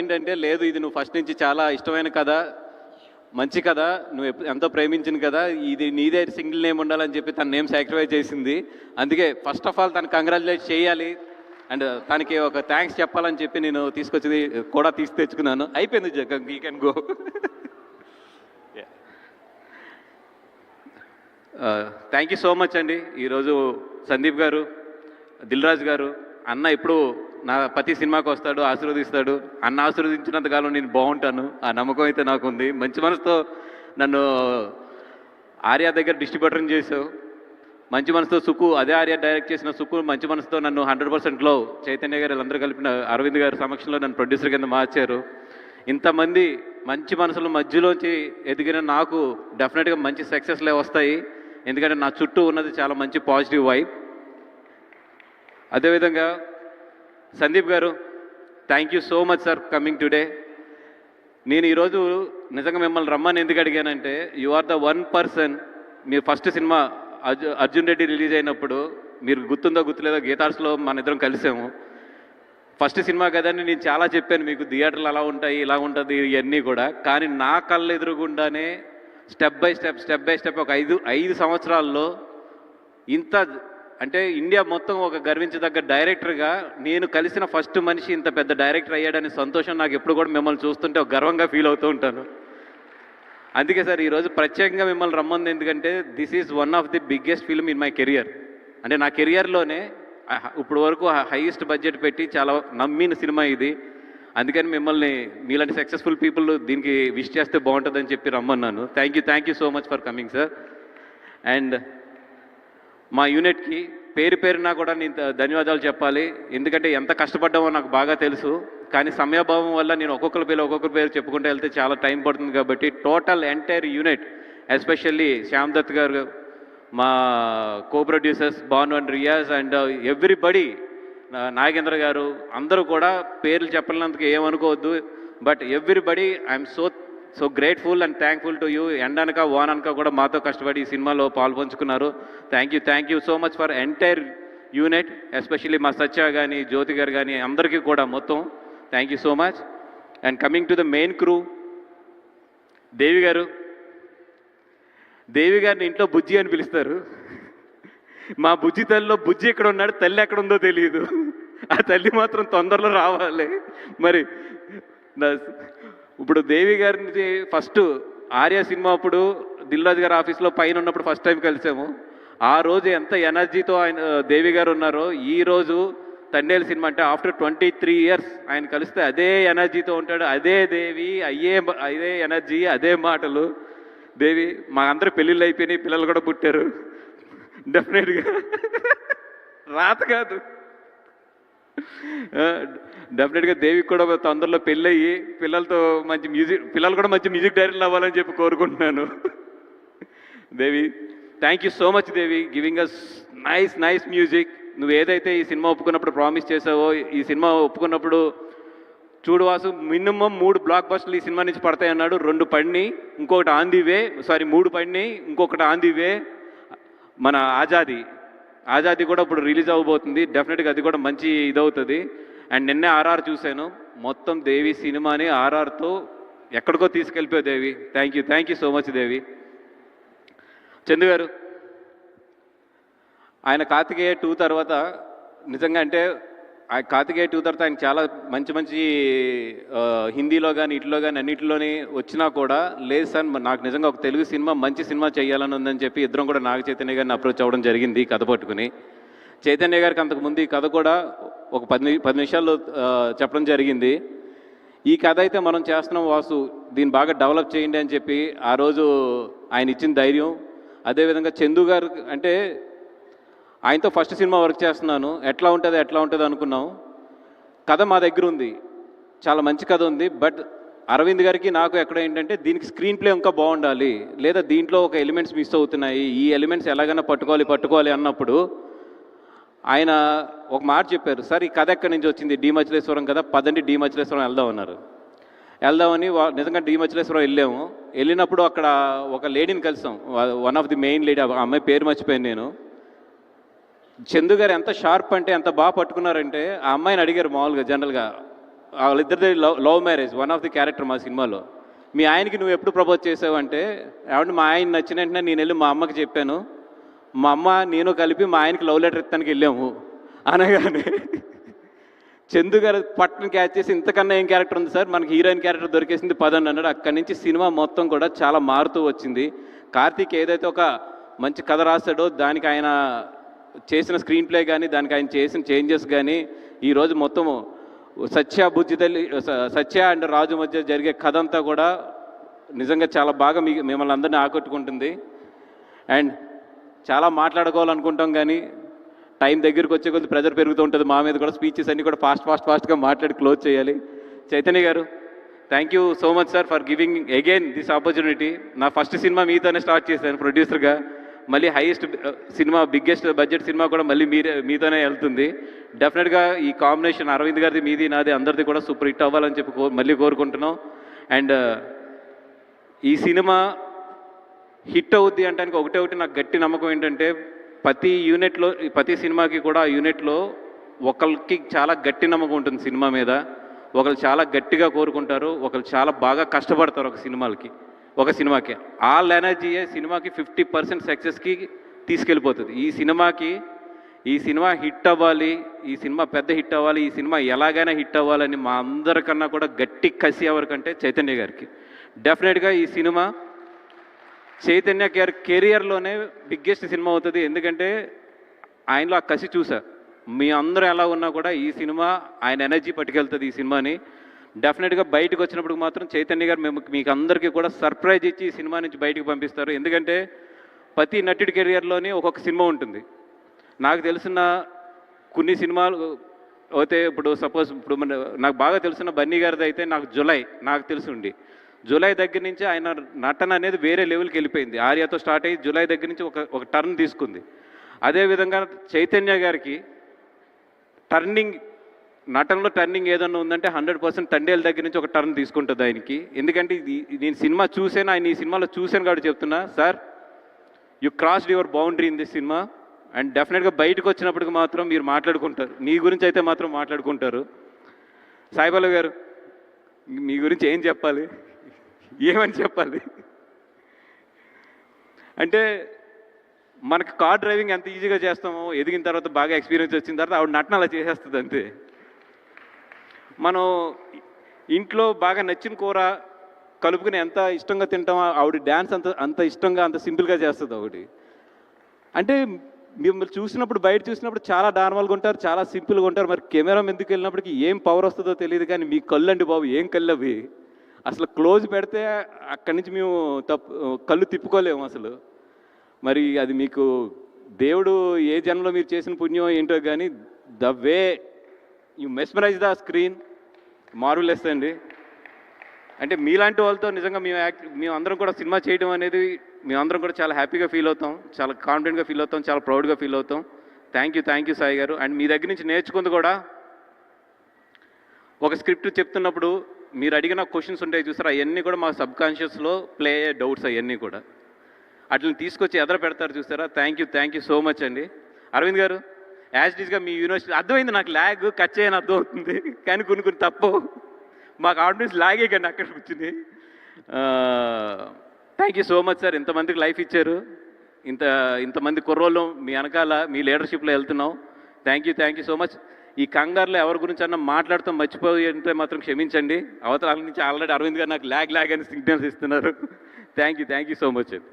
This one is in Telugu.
ఏంటంటే లేదు ఇది నువ్వు ఫస్ట్ నుంచి చాలా ఇష్టమైన కథ, మంచి కథ, నువ్వు ఎంతో ప్రేమించిన కదా, ఇది నీదే సింగిల్ నేమ్ ఉండాలని చెప్పి తన నేమ్ సాక్రిఫైస్ చేసింది. అందుకే ఫస్ట్ ఆఫ్ ఆల్ తను కంగ్రాచులేట్ చేయాలి అండ్ తనకి ఒక థ్యాంక్స్ చెప్పాలని చెప్పి నేను తీసుకొచ్చి కూడా తెచ్చుకున్నాను. అయిపోయింది Jagan, you can go. Thank you so much అండి. ఈరోజు సందీప్ గారు, దిల్ రాజు గారు, అన్న ఎప్పుడు నా ప్రతి సినిమాకి వస్తాడు, ఆశీర్వదిస్తాడు. అన్న ఆశీర్వదించినంతకాలం నేను బాగుంటాను, ఆ నమ్మకం అయితే నాకు ఉంది. మంచి మనసుతో నన్ను ఆర్య దగ్గర డిస్ట్రిబ్యూటర్ని చేసావు. మంచి మనసుతో సుకు, అదే ఆర్య డైరెక్ట్ చేసిన సుకు మంచి మనసుతో నన్ను 100%లో చైతన్య గారు వీళ్ళందరూ కలిపిన అరవింద్ గారి సమక్షంలో నన్ను ప్రొడ్యూసర్ కింద మార్చారు. ఇంతమంది మంచి మనసుల మధ్యలోంచి ఎదిగిన నాకు డెఫినెట్గా మంచి సక్సెస్లే వస్తాయి. ఎందుకంటే నా చుట్టూ ఉన్నది చాలా మంచి పాజిటివ్ వైబ్. అదేవిధంగా సందీప్ గారు, thank you so much sir coming today. నేను ఈరోజు నిజంగా మిమ్మల్ని రమ్మని ఎందుకు అడిగానంటే, you are the one person. మీరు first cinema Arjun Reddy release అయినప్పుడు, మీరు గుర్తుందో గుర్తులేదో గీతార్స్లో మన ఇద్దరం కలిసాము. ఫస్ట్ సినిమా కదండి, నేను చాలా చెప్పాను మీకు థియేటర్లు అలా ఉంటాయి, ఇలా ఉంటుంది ఇవన్నీ కూడా. కానీ నా కళ్ళు ఎదురుగుండానే స్టెప్ బై స్టెప్ ఒక ఐదు సంవత్సరాల్లో ఇంత అంటే ఇండియా మొత్తం ఒక గర్వించదగ్గ డైరెక్టర్గా నేను కలిసిన ఫస్ట్ మనిషి ఇంత పెద్ద డైరెక్టర్ అయ్యాడని సంతోషం నాకు ఎప్పుడు కూడా మిమ్మల్ని చూస్తుంటే ఒక గర్వంగా ఫీల్ అవుతూ ఉంటాను. అందుకే సార్ ఈరోజు ప్రత్యేకంగా మిమ్మల్ని రమ్మంది. ఎందుకంటే this is one of the biggest film in my career. అంటే నా కెరియర్లోనే ఇప్పుడు వరకు హైయెస్ట్ బడ్జెట్ పెట్టి చాలా నమ్మిన సినిమా ఇది. అందుకని మిమ్మల్ని మీలాంటి సక్సెస్ఫుల్ పీపుల్ దీనికి విష్ చేస్తే బాగుంటుందని చెప్పి రమ్మన్నాను. Thank you so much for coming sir. And మా యూనిట్కి పేరున కూడా నేను ధన్యవాదాలు చెప్పాలి. ఎందుకంటే ఎంత కష్టపడ్డామో నాకు బాగా తెలుసు. కానీ సమయభావం వల్ల నేను ఒక్కొక్కరి పేరు చెప్పుకుంటూ వెళ్తే చాలా టైం పడుతుంది. కాబట్టి total entire unit, especially Shyam Dutt గారు, మా co producers Bhanu and Riyaz and everybody, Nagendra గారు, అందరూ కూడా పేర్లు చెప్పలేనందుకు ఏమనుకోవద్దు. But everybody I'm so grateful and thankful to you. ఎండనక వాననక కూడా మాతో కష్టపడి ఈ సినిమాలో పాల్పంచుకున్నారు. Thank you so much for entire unit, especially మా సత్య కానీ, జ్యోతి గారు కానీ, అందరికీ కూడా మొత్తం thank you so much. And coming to the main crew, దేవి గారిని ఇంట్లో బుజ్జి అని పిలుస్తారు. మా బుజ్జి తల్లిలో బుజ్జి ఎక్కడ ఉన్నాడు, తల్లి ఎక్కడ ఉందో తెలియదు. ఆ తల్లి మాత్రం తొందరలో రావాలి. మరి ఇప్పుడు దేవి గారిని ఫస్ట్ ఆర్య సినిమా అప్పుడు దిల్ రాజు గారి ఆఫీస్లో పైన ఉన్నప్పుడు ఫస్ట్ టైం కలిసాము. ఆ రోజు ఎంత ఎనర్జీతో ఆయన దేవి గారు ఉన్నారో, ఈరోజు తండేలు సినిమా అంటే ఆఫ్టర్ 23 years ఆయన కలిస్తే అదే ఎనర్జీతో ఉంటాడు. అదే దేవి, అదే ఎనర్జీ, అదే మాటలు. దేవి, మా అందరూ పెళ్ళిళ్ళు అయిపోయినాయి, పిల్లలు కూడా పుట్టారు. డెఫినెట్గా రాత కాదు, డెఫినెట్గా దేవికి కూడా తొందరలో పెళ్ళయ్యి పిల్లలు కూడా మంచి మ్యూజిక్ డైరెక్టర్లు అవ్వాలని చెప్పి కోరుకుంటున్నాను. Devi, thank you so much Devi, giving us nice music. నువ్వు ఏదైతే ఈ సినిమా ఒప్పుకున్నప్పుడు ప్రామిస్ చేసావో, ఈ సినిమా ఒప్పుకున్నప్పుడు చూడు వాసు, మినిమం 3 బ్లాక్ బస్టర్లు ఈ సినిమా నుంచి పడతాయి అన్నాడు. 2 పడినాయి, ఇంకొకటి ఆన్ ది వే, 3 పడినాయి, ఇంకొకటి ఆన్ ది వే. మన ఆజాదీ కూడా ఇప్పుడు రిలీజ్ అవ్వబోతుంది. డెఫినెట్గా అది కూడా మంచి ఇదవుతుంది. అండ్ నిన్నే ఆర్ఆర్ చూశాను, మొత్తం దేవి సినిమాని ఆర్ఆర్తో ఎక్కడికో తీసుకెళ్ళిపోయావు దేవి. థ్యాంక్ యూ సో మచ్ దేవి. చందు గారు, ఆయన కార్తికేయ 2 తర్వాత నిజంగా అంటే ఆ కార్తికేయ 2 తర్వాత ఆయన చాలా మంచి హిందీలో కానీ ఇట్లో కానీ అన్నింటిలోని వచ్చినా కూడా లేదు సార్, నాకు నిజంగా ఒక తెలుగు సినిమా మంచి సినిమా చేయాలని ఉందని చెప్పి ఇద్దరం కూడా నాగ చైతన్య గారిని అప్రోచ్ అవ్వడం జరిగింది కథ పట్టుకుని. చైతన్య గారికి అంతకుముందు ఈ కథ కూడా ఒక 10 నిమిషాల్లో చెప్పడం జరిగింది. ఈ కథ అయితే మనం చేస్తున్నాం వాసు, దీన్ని బాగా డెవలప్ చేయండి అని చెప్పి ఆ రోజు ఆయన ఇచ్చిన ధైర్యం. అదేవిధంగా చందు గారు అంటే ఆయనతో ఫస్ట్ సినిమా వర్క్ చేస్తున్నాను, ఎట్లా ఉంటుంది అనుకున్నాం. కథ మా దగ్గర ఉంది, చాలా మంచి కథ ఉంది. బట్ అరవింద్ గారికి నాకు ఎక్కడ ఏంటంటే దీనికి స్క్రీన్ ప్లే ఇంకా బాగుండాలి, లేదా దీంట్లో ఒక ఎలిమెంట్స్ మిస్ అవుతున్నాయి, ఈ ఎలిమెంట్స్ ఎలాగైనా పట్టుకోవాలి అన్నప్పుడు ఆయన ఒక మాట చెప్పారు, సార్ ఈ కథ ఎక్కడి నుంచి వచ్చింది, మచిలేశ్వరం కదా, పదండి మచిలేశ్వరం వెళ్దామని నిజంగా మచిలేశ్వరం వెళ్ళినప్పుడు అక్కడ ఒక లేడీని కలిసాం, one of the main lady, ఆ అమ్మాయి పేరు మర్చిపోయాను నేను. చందు గారు ఎంత షార్ప్ అంటే ఎంత బాగా పట్టుకున్నారంటే, ఆ అమ్మాయిని అడిగారు మామూలుగా జనరల్గా, వాళ్ళిద్దరిది love marriage, one of the character మా సినిమాలో. మీ ఆయనకి నువ్వు ఎప్పుడు ప్రపోజ్ చేసావంటే, ఏమంటే మా ఆయన నచ్చిన వెంటనే నేను వెళ్ళి మా అమ్మకి చెప్పాను, మా అమ్మ నేను కలిపి మా ఆయనకి లవ్ లెటర్ ఇస్తానికి వెళ్ళాము అనగానే చందు గారు పట్టును క్యాచ్ చేసి, ఇంతకన్నా ఏం క్యారెక్టర్ ఉంది సార్, మనకి హీరోయిన్ క్యారెక్టర్ దొరికేసింది పదండి అన్నాడు. అక్కడి నుంచి సినిమా మొత్తం కూడా చాలా మారుతూ వచ్చింది. కార్తీక్ ఏదైతే ఒక మంచి కథ రాశాడో దానికి ఆయన చేసిన స్క్రీన్ ప్లే కానీ, దానికి ఆయన చేసిన చేంజెస్ కానీ, ఈరోజు మొత్తము సత్య బుజ్జితల్లి, సత్య అండ్ రాజు మధ్య జరిగే కథ అంతా కూడా నిజంగా చాలా బాగా మిమ్మల్ని అందరినీ ఆకట్టుకుంటుంది. అండ్ చాలా మాట్లాడుకోవాలనుకుంటాం కానీ టైం దగ్గరికి వచ్చే కొద్ది ప్రెజర్ పెరుగుతూ ఉంటుంది మా మీద కూడా. స్పీచెస్ అన్నీ కూడా ఫాస్ట్గా మాట్లాడి క్లోజ్ చేయాలి. చైతన్య గారు, thank you so much sir for giving again this opportunity. నా ఫస్ట్ సినిమా మీతోనే స్టార్ట్ చేశాను ప్రొడ్యూసర్గా. మళ్ళీ highest cinema, biggest budget cinema కూడా మళ్ళీ మీతోనే వెళ్తుంది. డెఫినెట్గా ఈ కాంబినేషన్ అరవింద్ గారిది, మీది, నాది, అందరిది కూడా సూపర్ హిట్ అవ్వాలని చెప్పి మళ్ళీ కోరుకుంటున్నాం. అండ్ ఈ సినిమా హిట్ అవుద్ది అంటానికి ఒకటి నాకు గట్టి నమ్మకం ఏంటంటే, ప్రతి సినిమాకి కూడా ఆ యూనిట్లో ఒకరికి చాలా గట్టి నమ్మకం ఉంటుంది సినిమా మీద. ఒకరు చాలా గట్టిగా కోరుకుంటారు, ఒకరు చాలా బాగా కష్టపడతారు ఒక సినిమాకి. ఆల్ ఎనర్జీయే సినిమాకి 50% సక్సెస్కి తీసుకెళ్ళిపోతుంది. ఈ సినిమా హిట్ అవ్వాలి, ఈ సినిమా పెద్ద హిట్ అవ్వాలి, ఈ సినిమా ఎలాగైనా హిట్ అవ్వాలని మా అందరికన్నా కూడా గట్టి కసి ఎవరికంటే చైతన్య గారికి. డెఫినెట్గా ఈ సినిమా చైతన్య గారి కెరియర్లోనే బిగ్గెస్ట్ సినిమా అవుతుంది. ఎందుకంటే ఆయనలో ఆ కసి చూసా. మీ అందరూ ఎలా ఉన్నా కూడా ఈ సినిమా ఆయన ఎనర్జీ పట్టుకెళ్తుంది ఈ సినిమాని. డెఫినెట్గా బయటకు వచ్చినప్పుడు మాత్రం చైతన్య గారు మీకు అందరికీ కూడా సర్ప్రైజ్ ఇచ్చి ఈ సినిమా నుంచి బయటకు పంపిస్తారు. ఎందుకంటే ప్రతి నటుడి కెరియర్లోని ఒక్కొక్క సినిమా ఉంటుంది. నాకు తెలిసిన కొన్ని సినిమాలు అయితే, ఇప్పుడు సపోజ్ నాకు బాగా తెలిసిన బన్నీ గారిది అయితే నాకు నాకు తెలిసి జూలై దగ్గర నుంచి ఆయన నటన అనేది వేరే లెవెల్కి వెళ్ళిపోయింది. ఆర్యతో స్టార్ట్ అయ్యి జూలై దగ్గర నుంచి ఒక టర్న్ తీసుకుంది. అదేవిధంగా చైతన్య గారికి నటనలో టర్నింగ్ ఏదన్నా ఉందంటే 100% తండేల దగ్గర నుంచి ఒక టర్న్ తీసుకుంటుంది ఆయనకి. ఎందుకంటే నేను సినిమా చూసాను, ఆయన ఈ సినిమాలో చూశాను కాబట్టి చెప్తున్నా, sir you crossed your boundary in this cinema. And డెఫినెట్గా బయటకు వచ్చినప్పటికి మాత్రం మీరు మాట్లాడుకుంటారు, నీ గురించి అయితే మాత్రం మాట్లాడుకుంటారు. సాయిబాబు గారు, మీ గురించి ఏం చెప్పాలి, ఏమని చెప్పాలి అంటే, మనకు కార్ డ్రైవింగ్ ఎంత ఈజీగా చేస్తామో, ఎదిగిన తర్వాత బాగా ఎక్స్పీరియన్స్ వచ్చిన తర్వాత ఆవిడ నటన అలా చేసేస్తుంది అంతే. మనం ఇంట్లో బాగా నచ్చిన కూర కలుపుకుని ఎంత ఇష్టంగా తింటామో, ఆవిడ డ్యాన్స్ అంత ఇష్టంగా, అంత సింపుల్గా చేస్తుంది ఆవిడ. అంటే మిమ్మల్ని చూసినప్పుడు, బయట చూసినప్పుడు చాలా నార్మల్గా ఉంటారు, చాలా సింపుల్గా ఉంటారు. మరి కెమెరా ఎందుకు వెళ్ళినప్పటికీ ఏం పవర్ వస్తుందో తెలియదు. కానీ మీ కళ్ళు అండి బాబు, ఏం కళ్ళు అవి, అసలు క్లోజ్ పెడితే అక్కడి నుంచి మేము కళ్ళు తిప్పుకోలేము అసలు. మరి అది మీకు దేవుడు ఏ జన్మలో మీరు చేసిన పుణ్యం ఏంటో కానీ, the way you mesmerize the screen marvellous అండి. అంటే మీలాంటి వాళ్ళతో నిజంగా మేము అందరం కూడా సినిమా చేయడం అనేది మేమందరం కూడా చాలా హ్యాపీగా ఫీల్ అవుతాం, చాలా కాన్ఫిడెంట్గా ఫీల్ అవుతాం, చాలా ప్రౌడ్గా ఫీల్ అవుతాం. థ్యాంక్ యూ సాయి గారు. అండ్ మీ దగ్గర నుంచి నేర్చుకుంది కూడా, ఒక స్క్రిప్ట్ చెప్తున్నప్పుడు మీరు అడిగిన క్వశ్చన్స్ ఉంటాయి చూసారు, అవన్నీ కూడా మా సబ్కాన్షియస్లో ప్లే అయ్యే డౌట్స్ అవన్నీ కూడా అట్లని తీసుకొచ్చి ఎదర పెడతారు చూసారా. థ్యాంక్ యూ సో మచ్ అండి. అరవింద్ గారు, యాజ్ ఇట్ ఈస్గా మీ యూనివర్సిటీ అర్థమైంది నాకు, ల్యాగ్ కట్ చేయని అర్థం అవుతుంది, కానీ కొన్ని తప్పు మాకు ఆడియన్స్ లాగే కానీ అక్కడ కూర్చుని. Thank you so much sir, ఇంతమందికి లైఫ్ ఇచ్చారు, ఇంతమంది కుర్రోళ్ళు మీ వెనకాల మీ లీడర్షిప్లో వెళ్తున్నాం. Thank you so much. ఈ కంగారులో ఎవరి గురించి అన్నా మాట్లాడుతూ మర్చిపోయి అంటే మాత్రం క్షమించండి. అవతల నుంచి ఆల్రెడీ అరవింద్ గారు నాకు ల్యాగ్ అని సిగ్నల్స్ ఇస్తున్నారు. థ్యాంక్ యూ సో మచ్ అండి.